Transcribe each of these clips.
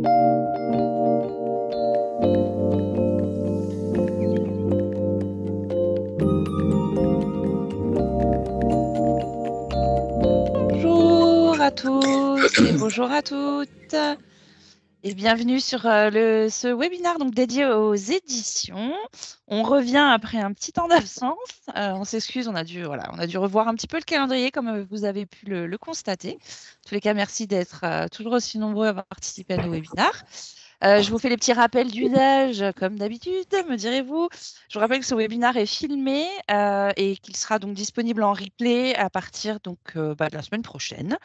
Bonjour à tous et bonjour à toutes et bienvenue sur ce webinaire donc dédié aux éditions. On revient après un petit temps d'absence. On s'excuse, on a dû revoir un petit peu le calendrier comme vous avez pu le constater. En tous les cas, merci d'être toujours aussi nombreux à participer à nos webinaires. Je vous fais les petits rappels d'usage, comme d'habitude, me direz-vous. Je vous rappelle que ce webinaire est filmé et qu'il sera donc disponible en replay à partir de la semaine prochaine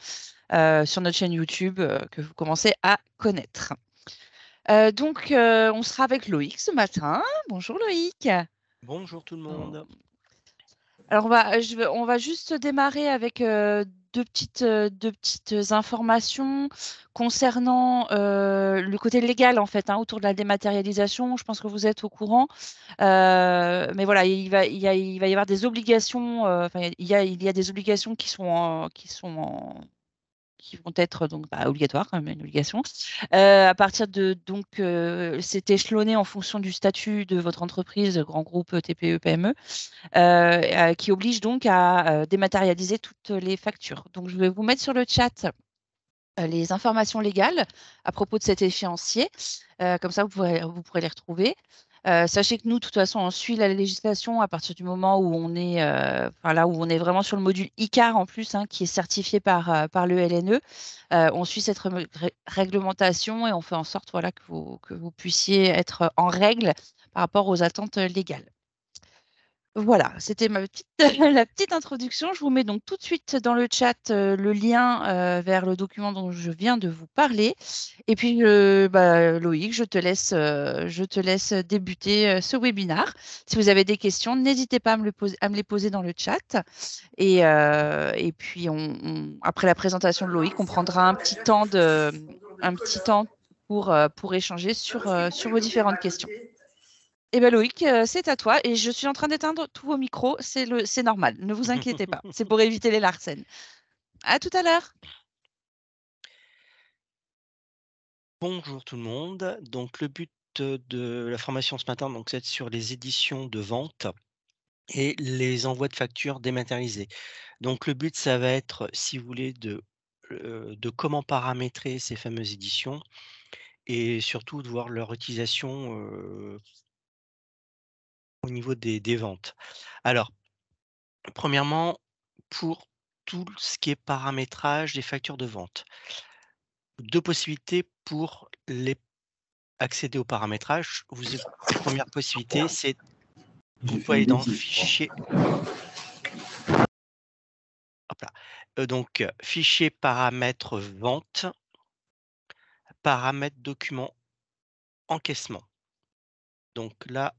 sur notre chaîne YouTube que vous commencez à connaître. On sera avec Loïc ce matin. Bonjour Loïc. Bonjour tout le monde. Alors, on va juste démarrer avec deux petites informations concernant le côté légal, en fait, autour de la dématérialisation. Je pense que vous êtes au courant. Mais voilà, il va y avoir des obligations, il y a des obligations qui vont être donc obligatoires, quand même, une obligation. À partir de c'est échelonné en fonction du statut de votre entreprise, grand groupe, TPE, PME, qui oblige donc à dématérialiser toutes les factures. Donc je vais vous mettre sur le chat les informations légales à propos de cet échéancier. Comme ça, vous pourrez les retrouver. Sachez que nous, de toute façon, on suit la législation à partir du moment où on est, là où on est vraiment sur le module ICAR en plus, qui est certifié par le LNE. On suit cette réglementation et on fait en sorte que vous puissiez être en règle par rapport aux attentes légales. Voilà, c'était la petite introduction. Je vous mets donc tout de suite dans le chat le lien vers le document dont je viens de vous parler. Et puis, Loïc, je te laisse débuter ce webinaire. Si vous avez des questions, n'hésitez pas à me les poser dans le chat. Et puis, après la présentation de Loïc, on prendra un petit temps pour échanger sur vos différentes questions. Eh bien, Loïc, c'est à toi et je suis en train d'éteindre tous vos micros, c'est normal, ne vous inquiétez pas, c'est pour éviter les larcènes. À tout à l'heure. Bonjour tout le monde. Donc le but de la formation ce matin, donc c'est sur les éditions de vente et les envois de factures dématérialisés. Donc le but, ça va être, si vous voulez, de comment paramétrer ces fameuses éditions et surtout de voir leur utilisation au niveau des ventes. Alors, premièrement, pour tout ce qui est paramétrage des factures de vente, deux possibilités pour accéder au paramétrage. Première possibilité, c'est vous pouvez aller dans fichier, hop là, fichier paramètres vente, paramètres document encaissement. Donc là,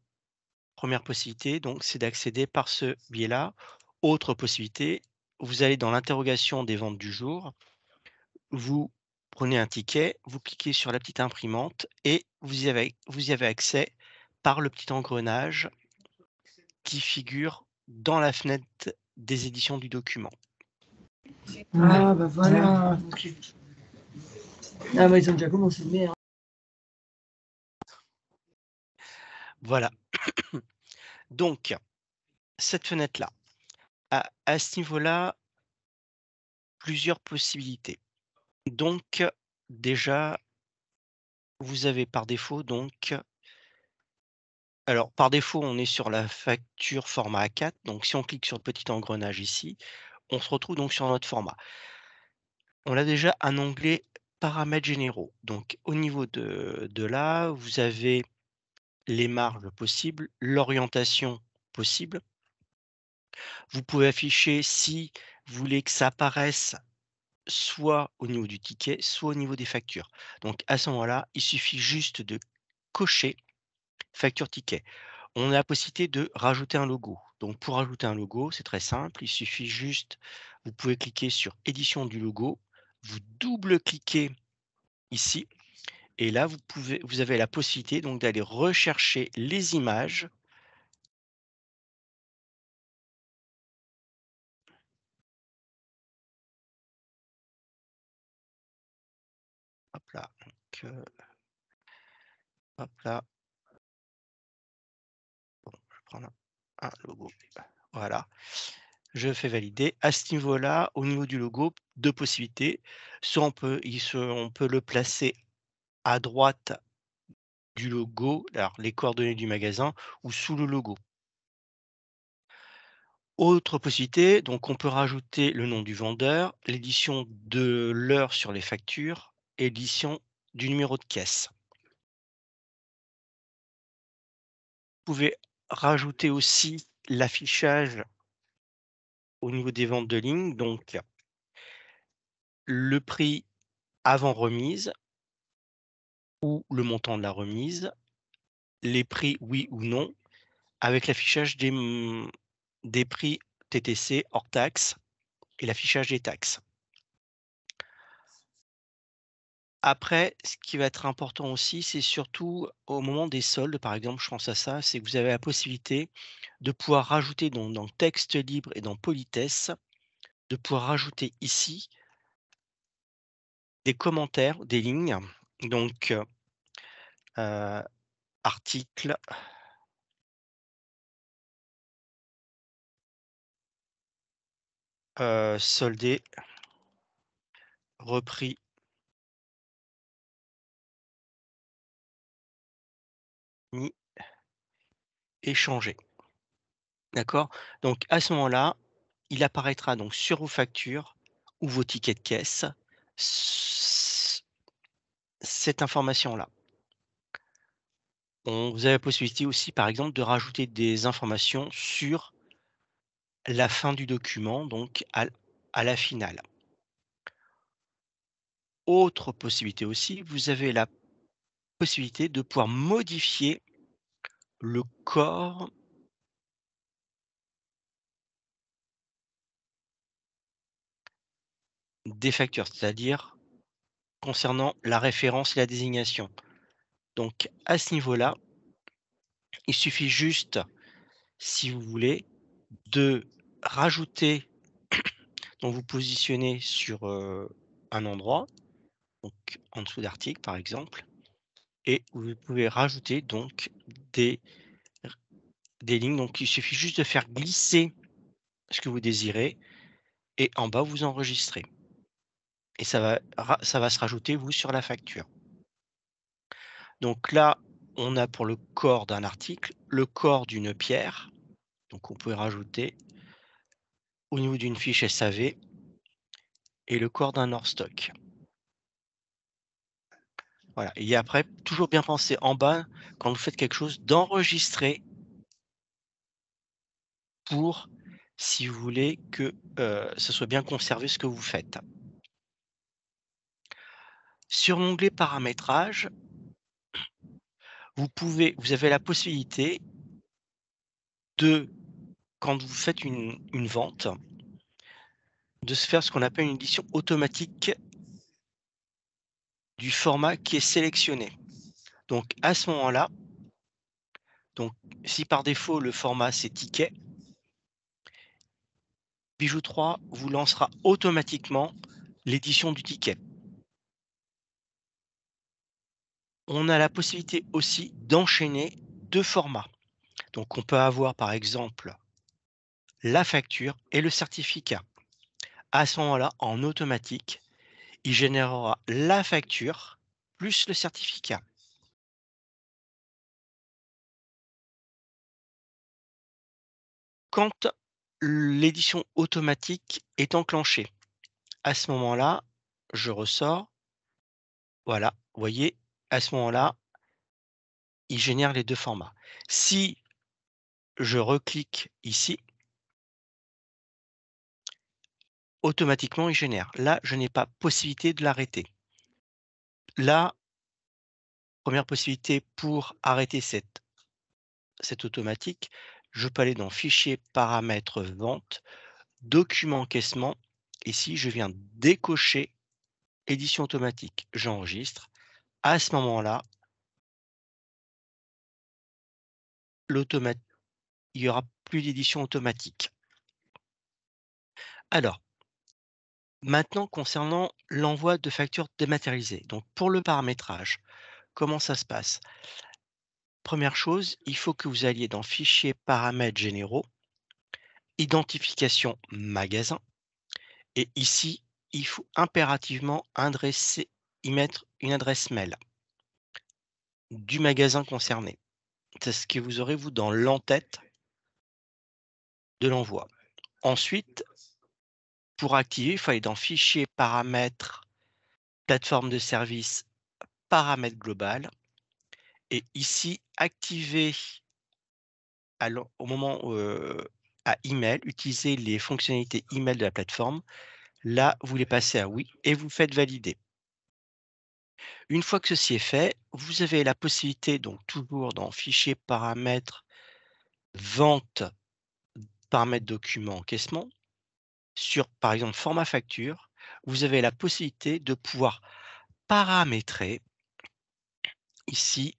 première possibilité, donc c'est d'accéder par ce biais-là. Autre possibilité, vous allez dans l'interrogation des ventes du jour, vous prenez un ticket, vous cliquez sur la petite imprimante et vous y avez accès par le petit engrenage qui figure dans la fenêtre des éditions du document. Ah bah voilà. Ah bah ils ont déjà commencé, merde. Voilà. Donc, cette fenêtre-là, à ce niveau-là, plusieurs possibilités. Donc, déjà, vous avez par défaut alors par défaut, on est sur la facture format A4. Donc si on clique sur le petit engrenage ici, on se retrouve donc sur notre format. On a déjà un onglet paramètres généraux. Donc au niveau de là, vous avez les marges possibles, l'orientation possible. Vous pouvez afficher si vous voulez que ça apparaisse soit au niveau du ticket, soit au niveau des factures. Donc à ce moment-là, il suffit juste de cocher facture ticket. On a la possibilité de rajouter un logo. Donc pour rajouter un logo, c'est très simple, il suffit juste, vous pouvez cliquer sur édition du logo, vous double-cliquez ici et là vous avez la possibilité donc d'aller rechercher les images. Hop là, donc, Hop là. Bon, je vais prendre un logo. Voilà. Je fais valider. À ce niveau-là, au niveau du logo, 2 possibilités. Soit on peut le placer à droite du logo, alors les coordonnées du magasin ou sous le logo. Autre possibilité, donc on peut rajouter le nom du vendeur, l'édition de l'heure sur les factures et l'édition du numéro de caisse. Vous pouvez rajouter aussi l'affichage au niveau des ventes de ligne, donc le prix avant remise ou le montant de la remise, les prix oui ou non, avec l'affichage des prix TTC hors taxe et l'affichage des taxes. Après, ce qui va être important aussi, c'est surtout au moment des soldes, par exemple, je pense à ça, c'est que vous avez la possibilité de pouvoir rajouter dans texte libre et dans politesse, de pouvoir rajouter ici des commentaires, des lignes, donc article, soldé, repris, mis, échangé. D'accord? Donc à ce moment-là, il apparaîtra donc sur vos factures ou vos tickets de caisse cette information-là. Vous avez la possibilité aussi, par exemple, de rajouter des informations sur la fin du document, donc à la finale. Autre possibilité aussi, vous avez la possibilité de pouvoir modifier le corps des factures, c'est-à-dire concernant la référence et la désignation. Donc à ce niveau-là, il suffit juste, si vous voulez, de rajouter, donc vous positionnez sur un endroit, donc en dessous d'article par exemple, et vous pouvez rajouter donc des lignes. Donc il suffit juste de faire glisser ce que vous désirez et en bas vous enregistrez. Et ça va se rajouter vous sur la facture. Donc là, on a pour le corps d'un article, le corps d'une pierre. Donc on peut rajouter au niveau d'une fiche SAV et le corps d'un hors stock. Voilà. Et après, toujours bien penser en bas, quand vous faites quelque chose, d'enregistrer pour, si vous voulez, que ça soit bien conservé ce que vous faites. Sur l'onglet paramétrage, vous avez la possibilité de, quand vous faites une vente, de se faire ce qu'on appelle une édition automatique du format qui est sélectionné. Donc à ce moment-là, donc si par défaut le format c'est ticket, Bijou 3 vous lancera automatiquement l'édition du ticket. On a la possibilité aussi d'enchaîner 2 formats. Donc on peut avoir par exemple la facture et le certificat. À ce moment-là, en automatique, il générera la facture plus le certificat. Quand l'édition automatique est enclenchée, à ce moment-là, je ressors. Voilà, vous voyez, à ce moment-là, il génère les 2 formats. Si je reclique ici, automatiquement, il génère. Là, je n'ai pas possibilité de l'arrêter. Là, première possibilité pour arrêter cette automatique, je peux aller dans Fichier, paramètres, vente, document encaissement. Ici, je viens décocher édition automatique. J'enregistre. À ce moment-là, il n'y aura plus d'édition automatique. Alors, maintenant concernant l'envoi de factures dématérialisées. Donc pour le paramétrage, comment ça se passe? Première chose, il faut que vous alliez dans Fichier, paramètres généraux, identification magasin et ici, il faut impérativement y mettre une adresse mail du magasin concerné. C'est ce que vous aurez, vous, dans l'en-tête de l'envoi. Ensuite, pour activer, il faut aller dans Fichier, paramètres, plateforme de service, paramètres global et ici, activer au moment à email, utiliser les fonctionnalités email de la plateforme. Là, vous les passez à oui et vous faites valider. Une fois que ceci est fait, vous avez la possibilité, donc toujours dans Fichier, paramètres, vente, paramètres document, encaissement, sur par exemple format facture, vous avez la possibilité de pouvoir paramétrer ici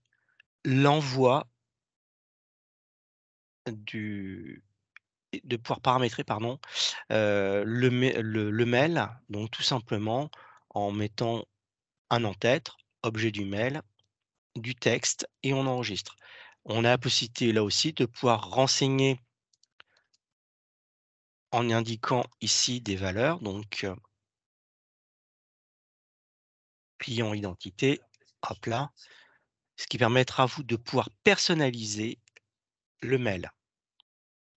l'envoi de pouvoir paramétrer pardon, le mail, donc tout simplement en mettant un en-tête, objet du mail, du texte et on enregistre. On a la possibilité là aussi de pouvoir renseigner en indiquant ici des valeurs, donc client identité, hop là, ce qui permettra à vous de pouvoir personnaliser le mail.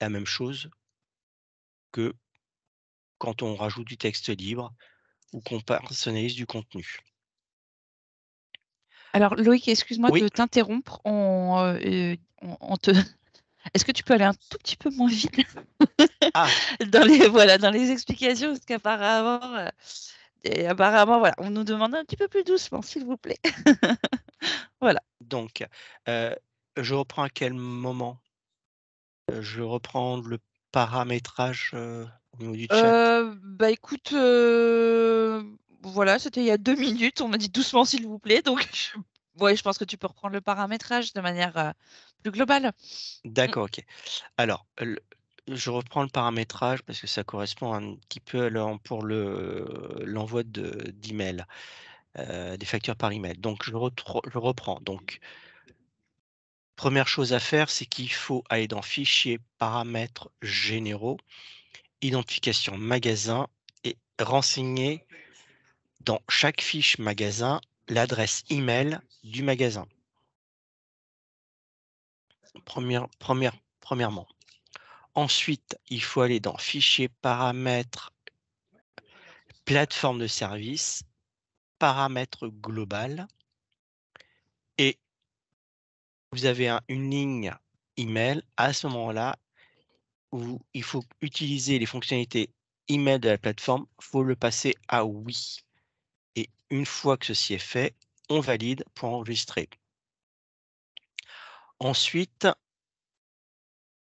La même chose que quand on rajoute du texte libre ou qu'on personnalise du contenu. Alors, Loïc, excuse-moi Oui, de t'interrompre. On te... Est-ce que tu peux aller un tout petit peu moins vite ah, dans les explications, parce qu'apparemment, voilà, on nous demande un petit peu plus doucement, s'il vous plaît. Voilà. donc, je reprends à quel moment? Je reprends le paramétrage, au niveau du chat? Bah écoute, voilà, c'était il y a 2 minutes. On m'a dit doucement, s'il vous plaît. Donc, ouais, je pense que tu peux reprendre le paramétrage de manière plus globale. Mm. D'accord, OK. Alors, je reprends le paramétrage parce que ça correspond un petit peu pour l'envoi d'emails, des factures par email. Donc je reprends. Donc, première chose à faire, c'est qu'il faut aller dans Fichier, paramètres généraux, identification magasin et renseigner dans chaque fiche magasin l'adresse email du magasin. Premièrement. Ensuite, il faut aller dans Fichier, paramètres, plateforme de service, paramètres global et vous avez une ligne email. À ce moment-là, où il faut utiliser les fonctionnalités email de la plateforme, il faut le passer à oui. Et une fois que ceci est fait, on valide pour enregistrer. Ensuite,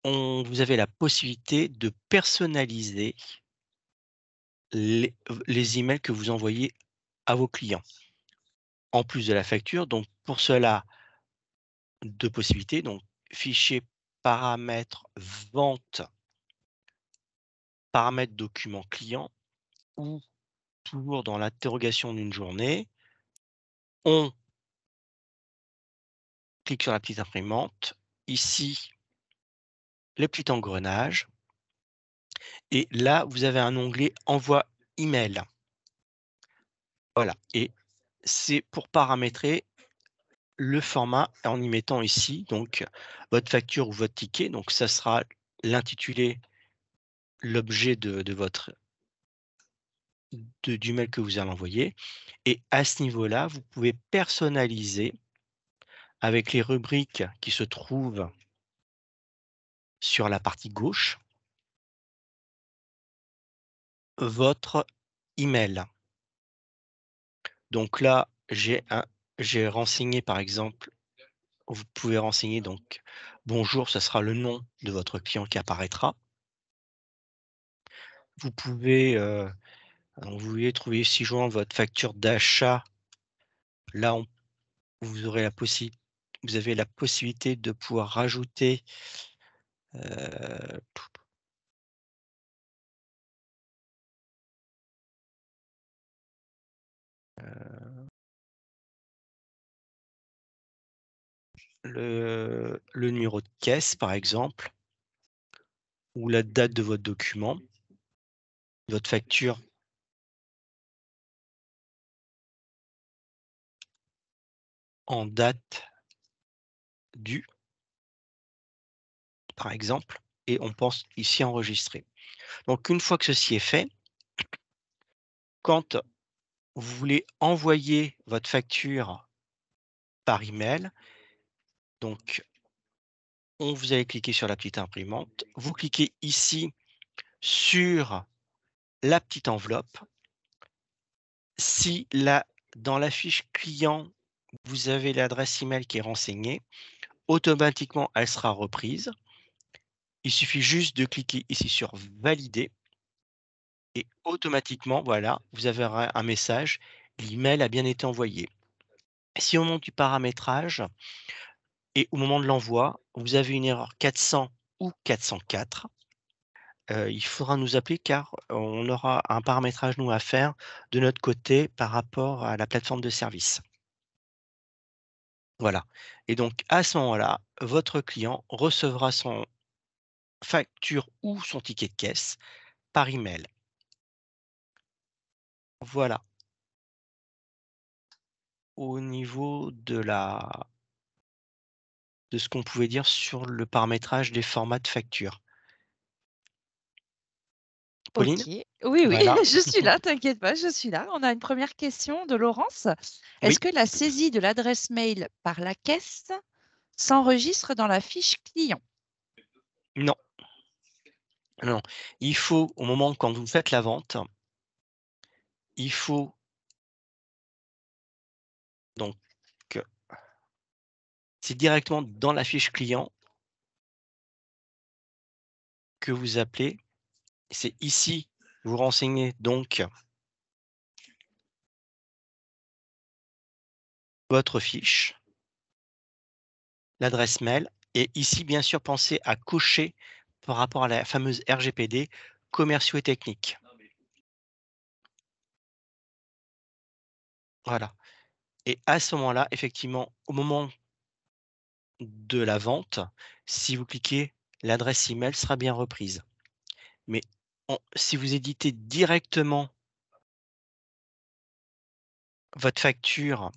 vous avez la possibilité de personnaliser les emails que vous envoyez à vos clients. En plus de la facture, donc pour cela, 2 possibilités, donc fichier paramètres vente, paramètres document client ou toujours dans l'interrogation d'une journée, on clique sur la petite imprimante, ici, le petit engrenage et là, vous avez un onglet envoi email. Voilà et c'est pour paramétrer le format en y mettant ici donc votre facture ou votre ticket, donc ça sera l'intitulé, l'objet de votre du mail que vous allez envoyer et à ce niveau-là, vous pouvez personnaliser avec les rubriques qui se trouvent sur la partie gauche votre email. Donc là, j'ai renseigné par exemple, vous pouvez renseigner donc bonjour, ce sera le nom de votre client qui apparaîtra. Vous pouvez, vous voulez trouver ci-joint votre facture d'achat. Là, vous aurez vous avez la possibilité de pouvoir rajouter, heu le numéro de caisse, par exemple, ou la date de votre document, votre facture en date due, par exemple, et on pense ici enregistrer. Donc une fois que ceci est fait, quand vous voulez envoyer votre facture par email, donc vous allez cliquer sur la petite imprimante, vous cliquez ici sur la petite enveloppe. Si là, dans la fiche client, vous avez l'adresse email qui est renseignée, automatiquement, elle sera reprise. Il suffit juste de cliquer ici sur valider et automatiquement, voilà, vous avez un message, l'email a bien été envoyé. Si au moment du paramétrage et au moment de l'envoi, vous avez une erreur 400 ou 404, il faudra nous appeler car on aura un paramétrage, nous, à faire de notre côté par rapport à la plateforme de service. Voilà, et donc à ce moment-là, votre client recevra son facture ou son ticket de caisse par email. Voilà. Au niveau de ce qu'on pouvait dire sur le paramétrage des formats de facture. Pauline? OK. Oui, oui, Voilà. je suis là, t'inquiète pas, je suis là. On a une première question de Laurence. Oui, Est-ce que la saisie de l'adresse mail par la caisse s'enregistre dans la fiche client? non, non. Il faut, au moment quand vous faites la vente, il faut donc, c'est directement dans la fiche client que vous appelez. C'est ici, vous renseignez donc votre fiche, l'adresse mail et ici, bien sûr, pensez à cocher par rapport à la fameuse RGPD, commerciaux et techniques. Voilà, et à ce moment-là, effectivement, au moment de la vente, si vous cliquez, l'adresse email sera bien reprise. Mais si vous éditez directement votre facture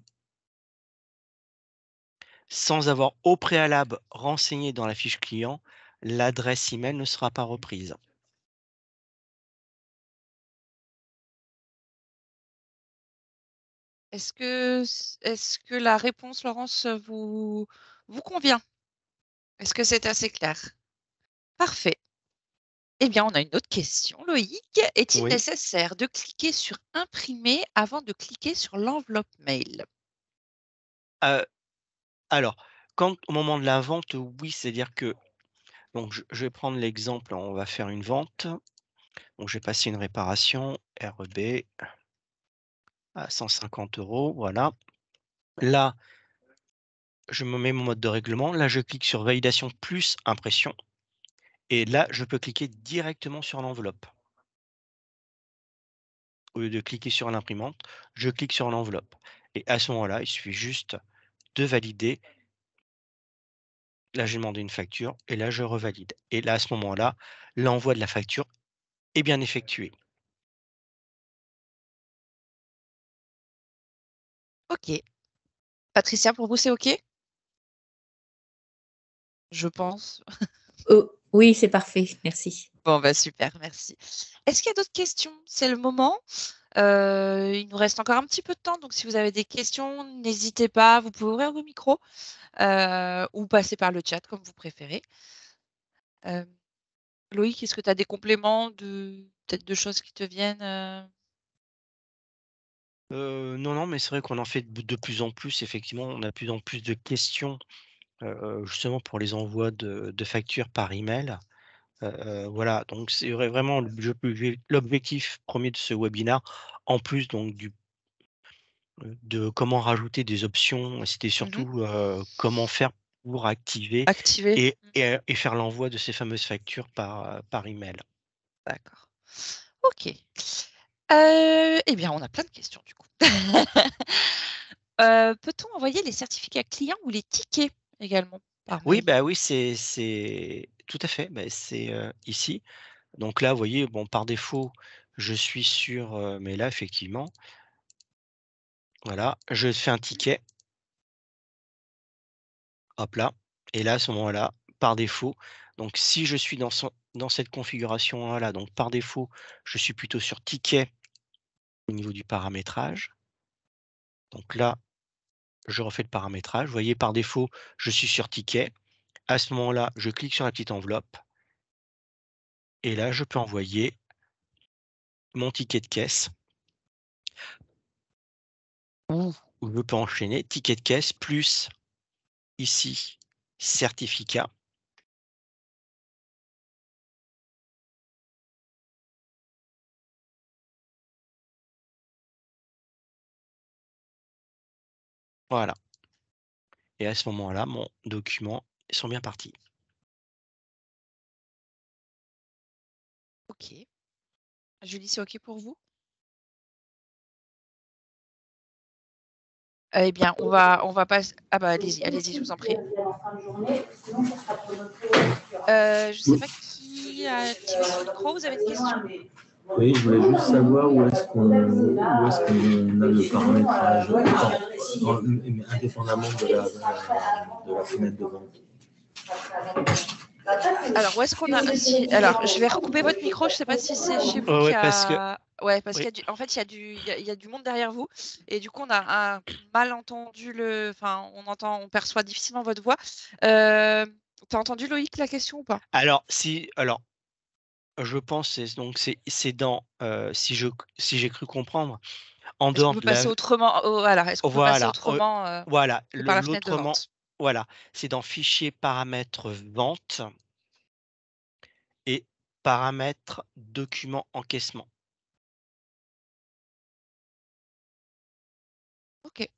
sans avoir au préalable renseigné dans la fiche client, l'adresse email ne sera pas reprise. Est-ce que la réponse, Laurence, vous convient? Est-ce que c'est assez clair? Parfait. Eh bien, on a une autre question, Loïc. Est-il Oui, nécessaire de cliquer sur imprimer avant de cliquer sur l'enveloppe mail? heu, alors, quand au moment de la vente, oui, c'est-à-dire que donc je vais prendre l'exemple, on va faire une vente, donc je vais passer une réparation REB à 150 €, voilà. Là, je me mets mon mode de règlement. Là, je clique sur validation plus impression et là, je peux cliquer directement sur l'enveloppe. Au lieu de cliquer sur l'imprimante, je clique sur l'enveloppe et à ce moment-là, il suffit juste de valider. Là, j'ai demandé une facture et là, je revalide et là, à ce moment-là, l'envoi de la facture est bien effectué. OK. Patricia, pour vous, c'est OK? Je pense. Oh, oui, c'est parfait, merci. Bon, bah, super, merci. Est-ce qu'il y a d'autres questions? C'est le moment. Il nous reste encore un petit peu de temps, donc si vous avez des questions, n'hésitez pas. Vous pouvez ouvrir vos micros, ou passer par le chat comme vous préférez. Loïc, est-ce que tu as des compléments peut-être de choses qui te viennent, Non, non, mais c'est vrai qu'on en fait de plus en plus, effectivement, on a de plus en plus de questions, justement pour les envois de factures par email. Voilà, donc c'est vraiment l'objectif premier de ce webinaire, en plus donc de comment rajouter des options, c'était Mmh. surtout, comment faire pour activer Activer? et faire l'envoi de ces fameuses factures par email. D'accord. OK. Eh bien, on a plein de questions du coup. Peut-on envoyer les certificats clients ou les tickets également par Oui, mail. bah oui, c'est tout à fait. Bah, c'est ici. Donc là, vous voyez, bon, par défaut, je suis sur. Mais là, effectivement, voilà, je fais un ticket. Hop là. Et là, à ce moment-là, par défaut, donc si je suis dans cette configuration-là, donc par défaut, je suis plutôt sur ticket au niveau du paramétrage. Donc là, je refais le paramétrage. Vous voyez, par défaut, je suis sur ticket. À ce moment-là, je clique sur la petite enveloppe et là, je peux envoyer mon ticket de caisse ou je peux enchaîner ticket de caisse plus ici certificat. Voilà. Et à ce moment-là, mon document sont bien partis. Ok. Julie, c'est ok pour vous? Eh bien, on va passer. Ah bah allez-y, je vous en prie. Je sais pas qui a activé son micro. Vous avez une question? Oui, je voulais juste savoir où est-ce qu'on a le paramétrage indépendamment de la fenêtre de vente. Alors, où est-ce qu'on a Alors, je vais recouper votre micro. Je ne sais pas si c'est chez vous Ouais, qu'il y parce que a. Ouais, parce oui. qu'il y a en fait, il y a du monde derrière vous. Et du coup, on a mal entendu Enfin, on perçoit difficilement votre voix. T'as entendu, Loïc, la question ou pas? Alors, je pense c'est dans si j'ai cru comprendre en Est-ce qu'on dehors peut de la passer autrement? Voilà, est-ce qu'on peut passer voilà, autrement voilà, que par la fenêtre de l'autrement, vente? voilà, c'est dans fichier paramètres vente et paramètres document encaissement. Ok,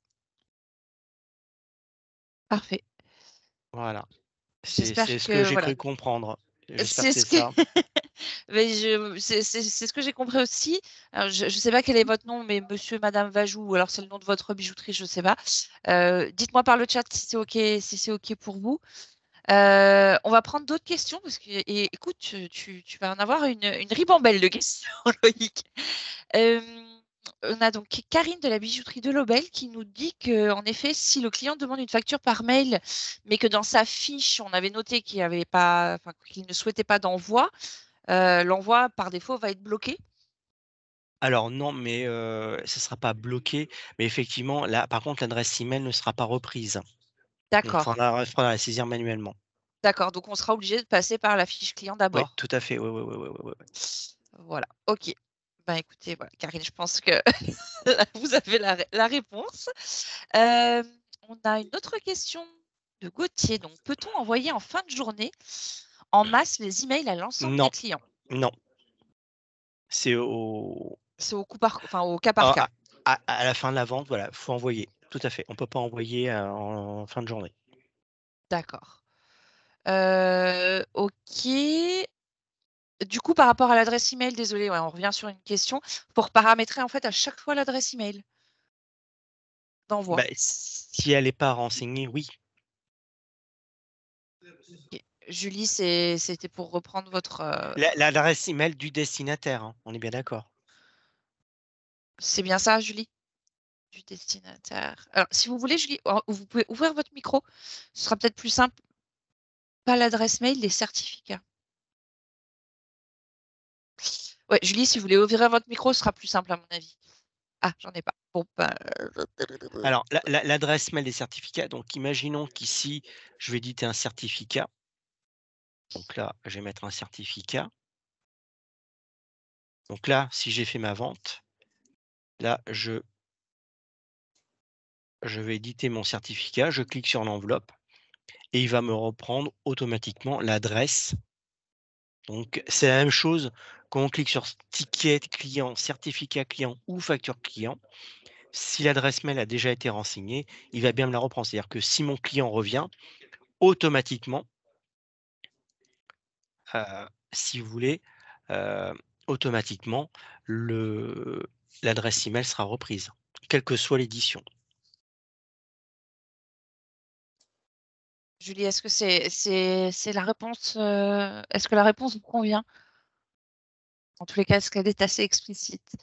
parfait. Voilà. C'est J'espère ce que que j'ai voilà. cru comprendre. J'espère que C'est c'est ce que ça. mais c'est ce que j'ai compris aussi. Alors, je ne sais pas quel est votre nom, mais monsieur, madame Vajou, ou alors c'est le nom de votre bijouterie, je ne sais pas. Dites-moi par le chat si c'est OK pour vous. On va prendre d'autres questions parce que, et, écoute, tu vas en avoir une ribambelle de questions, Loïc. Euh, on a donc Karine de la bijouterie de Lobel qui nous dit que, en effet, si le client demande une facture par mail, mais que dans sa fiche, on avait noté qu'il avait pas, enfin, qu'il ne souhaitait pas d'envoi, l'envoi par défaut va être bloqué. Alors non, mais ça sera pas bloqué, mais effectivement, là, par contre, l'adresse email ne sera pas reprise. Donc D'accord. faudra la saisir manuellement. D'accord. Donc, on sera obligé de passer par la fiche client Oui, d'abord. tout à fait. Oui. Voilà. OK. Ben, écoutez, voilà, Karine, je pense que vous avez la réponse. On a une autre question de Gauthier. Donc, peut-on envoyer en fin de journée en masse les emails à l'ensemble des Non, clients? non. C'est au C'est au cas par à cas. à la fin de la vente, voilà, faut envoyer. Tout à fait. On peut pas envoyer, en fin de journée. D'accord. OK. Du coup, par rapport à l'adresse email, désolé, ouais, on revient sur une question. Pour paramétrer en fait à chaque fois l'adresse email d'envoi. Bah, si elle est pas renseignée, oui. Ok. Julie, c'était pour reprendre votre. L'adresse email du destinataire, hein, on est bien d'accord. C'est bien ça, Julie? Du destinataire. Alors, si vous voulez, Julie, vous pouvez ouvrir votre micro. Ce sera peut-être plus simple. Pas l'adresse mail, les certificats. Ouais, Julie, si vous voulez ouvrir votre micro, ce sera plus simple à mon avis. Ah, j'en ai pas. Bon, ben, Alors l'adresse mail des certificats, donc imaginons qu'ici, je vais éditer un certificat. Donc là, je vais mettre un certificat. Donc là, si j'ai fait ma vente, là, je vais éditer mon certificat, je clique sur l'enveloppe et il va me reprendre automatiquement l'adresse. Donc c'est la même chose quand on clique sur ticket client, certificat client ou facture client. Si l'adresse mail a déjà été renseignée, il va bien me la reprendre. C'est-à-dire que si mon client revient, automatiquement, si vous voulez, automatiquement, l'adresse email sera reprise, quelle que soit l'édition. Julie, est-ce que c'est la réponse est-ce que la réponse vous convient? En tous les cas, est-ce qu'elle est assez explicite?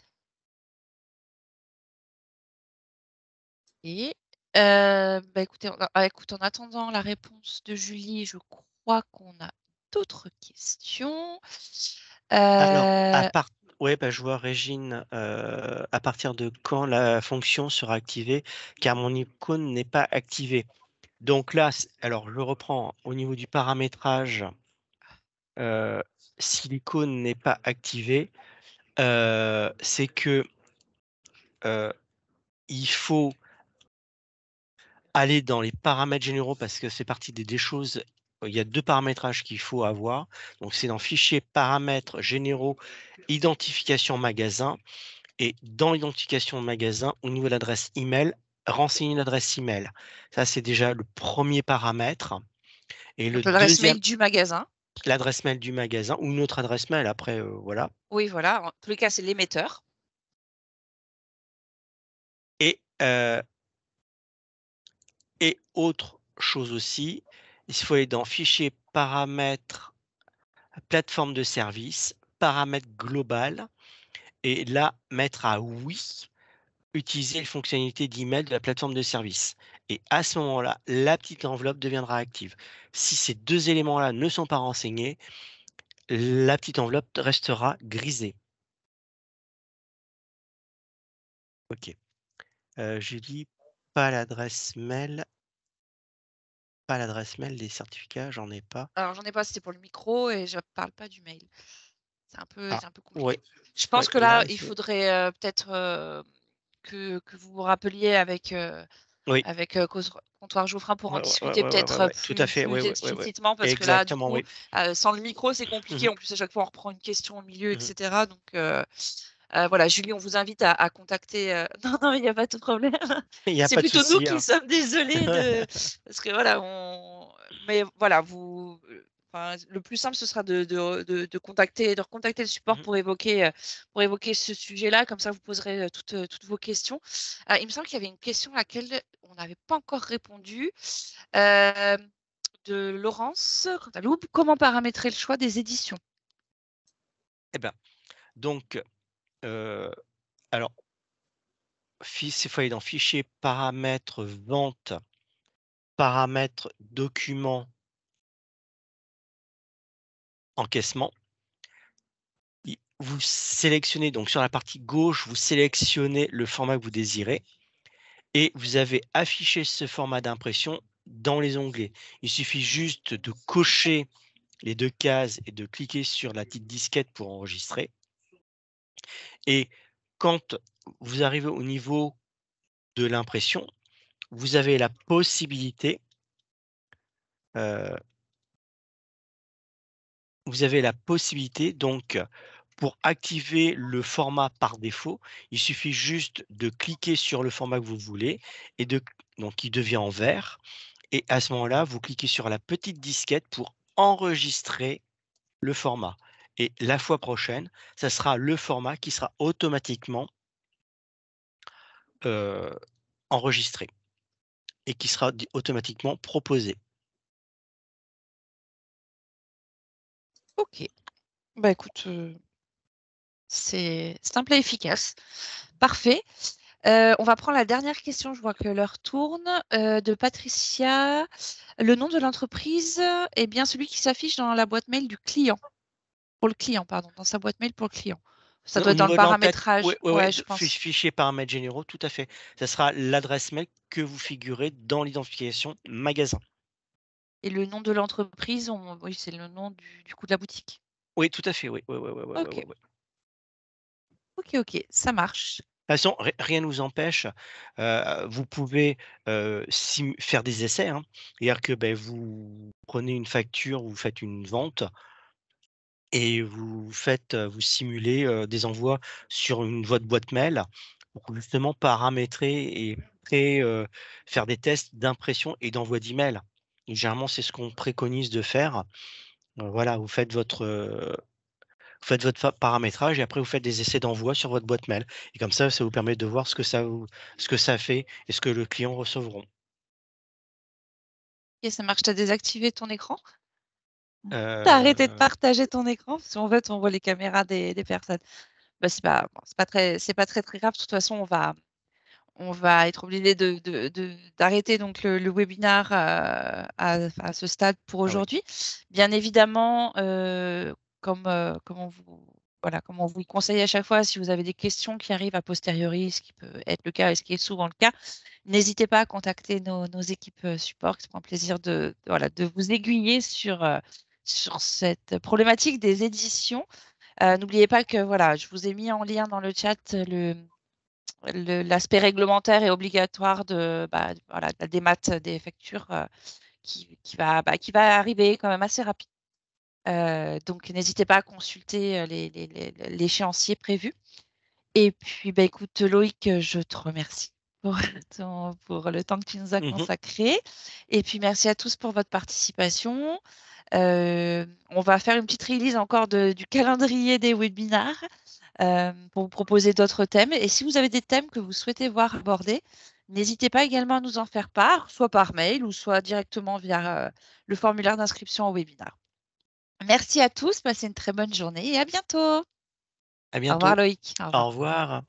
Et écoutez, écoute, en attendant la réponse de Julie, je crois qu'on a d'autres questions. Alors, Euh, ouais, je vois Régine, à partir de quand la fonction sera activée, car mon icône n'est pas activée. Donc là, alors je reprends au niveau du paramétrage, si l'icône n'est pas activée, c'est que il faut aller dans les paramètres généraux parce que c'est partie des choses. Il y a 2 paramétrages qu'il faut avoir. Donc, c'est dans Fichier, paramètres généraux, identification magasin. Et dans l'identification magasin, au niveau de l'adresse email, renseigner l'adresse email. Ça, c'est déjà le premier paramètre. Et le donc l'adresse deuxième, mail du magasin. l'adresse mail du magasin ou une autre adresse mail. Après, voilà. Oui, voilà. En tous les cas, c'est l'émetteur. Et, autre chose aussi, il faut aller dans Fichier, paramètres, plateforme de service, paramètres global, et là, mettre à oui, utiliser les fonctionnalités d'email de la plateforme de service. Et à ce moment-là, la petite enveloppe deviendra active. Si ces 2 éléments-là ne sont pas renseignés, la petite enveloppe restera grisée. OK. Julie, pas l'adresse mail. Pas l'adresse mail des certificats, j'en ai pas. Alors, j'en ai pas, c'était pour le micro et je parle pas du mail. C'est un Ah, peu compliqué. ouais, Je pense ouais, que là, là, il faudrait peut-être que vous vous rappeliez avec oui. Comptoir Geoffrin pour en Ouais, discuter peut-être tout à fait, plus ouais, ouais. explicitement parce que là, du Exactement, coup, oui. sans le micro, c'est compliqué. Mmh. En plus, à chaque fois, on reprend une question au milieu, Mmh. etc. Donc, voilà, Julie, on vous invite à contacter. Non, non, il n'y a pas de problème. Il y a C'est pas de plutôt nous souci, qui hein. sommes désolés parce que voilà, mais voilà, enfin, le plus simple, ce sera de recontacter le support Mmh. pour évoquer ce sujet-là. Comme ça, vous poserez toutes vos questions. Il me semble qu'il y avait une question à laquelle on n'avait pas encore répondu. Euh, de Laurence Cantaloupe. Comment paramétrer le choix des éditions? Eh ben, donc, alors, il faut aller dans Fichier, paramètres, vente, paramètres, documents, encaissement. Vous sélectionnez donc sur la partie gauche, vous sélectionnez le format que vous désirez et vous avez affiché ce format d'impression dans les onglets. Il suffit juste de cocher les 2 cases et de cliquer sur la petite disquette pour enregistrer. Et quand vous arrivez au niveau de l'impression, vous avez la possibilité, donc pour activer le format par défaut, il suffit juste de cliquer sur le format que vous voulez et donc il devient en vert et à ce moment-là, vous cliquez sur la petite disquette pour enregistrer le format et la fois prochaine, ça sera le format qui sera automatiquement, enregistré et qui sera automatiquement proposé. Ok. Bah écoute, c'est simple et efficace. Parfait. On va prendre la dernière question. Je vois que l'heure tourne. De Patricia. Le nom de l'entreprise est bien celui qui s'affiche dans la boîte mail du client. Pour le client, pardon. Dans sa boîte mail pour le client. Ça doit Au être dans le niveau de l'entête, paramétrage. Ouais, je pense. fichier paramètres généraux, tout à fait. Ça sera l'adresse mail que vous figurez dans l'identification magasin. Et le nom de l'entreprise, oui, c'est le nom du coup de la boutique. Oui, tout à fait, oui. Ok. Ouais. Ok, ça marche. De toute façon, rien ne vous empêche, vous pouvez, faire des essais, hein. C'est-à-dire que, vous prenez une facture, vous faites une vente et vous simulez, des envois sur votre boîte mail pour justement paramétrer et faire des tests d'impression et d'envoi d'email. Et généralement, c'est ce qu'on préconise de faire. Voilà, vous faites votre paramétrage et après vous faites des essais d'envoi sur votre boîte mail et comme ça vous permet de voir ce que ça fait et ce que le client recevront. Ok, ça marche. Tu as désactivé ton écran? Tu as arrêté de partager ton écran? Parce qu'en fait, on voit les caméras des personnes. Bah, c'est pas, bon, c'est pas très grave. De toute façon, on va être obligé d'arrêter donc le webinaire à ce stade pour Ah oui. aujourd'hui. Bien évidemment, comme on vous le conseille à chaque fois, si vous avez des questions qui arrivent a posteriori, ce qui peut être le cas et ce qui est souvent le cas, n'hésitez pas à contacter nos équipes support. C'est un plaisir de vous aiguiller sur cette problématique des éditions. N'oubliez pas que voilà, je vous ai mis en lien dans le chat l'aspect réglementaire et obligatoire de la démat des factures qui va arriver quand même assez rapide. Donc, n'hésitez pas à consulter l'échéancier prévu. Et puis, écoute, Loïc, je te remercie pour le temps que tu nous as consacré. Et puis, merci à tous pour votre participation. On va faire une petite release encore du calendrier des webinaires pour vous proposer d'autres thèmes. Et si vous avez des thèmes que vous souhaitez voir abordés, n'hésitez pas également à nous en faire part, soit par mail ou soit directement via le formulaire d'inscription au webinaire. Merci à tous, passez une très bonne journée et à bientôt. À bientôt. Au revoir Loïc. Au revoir.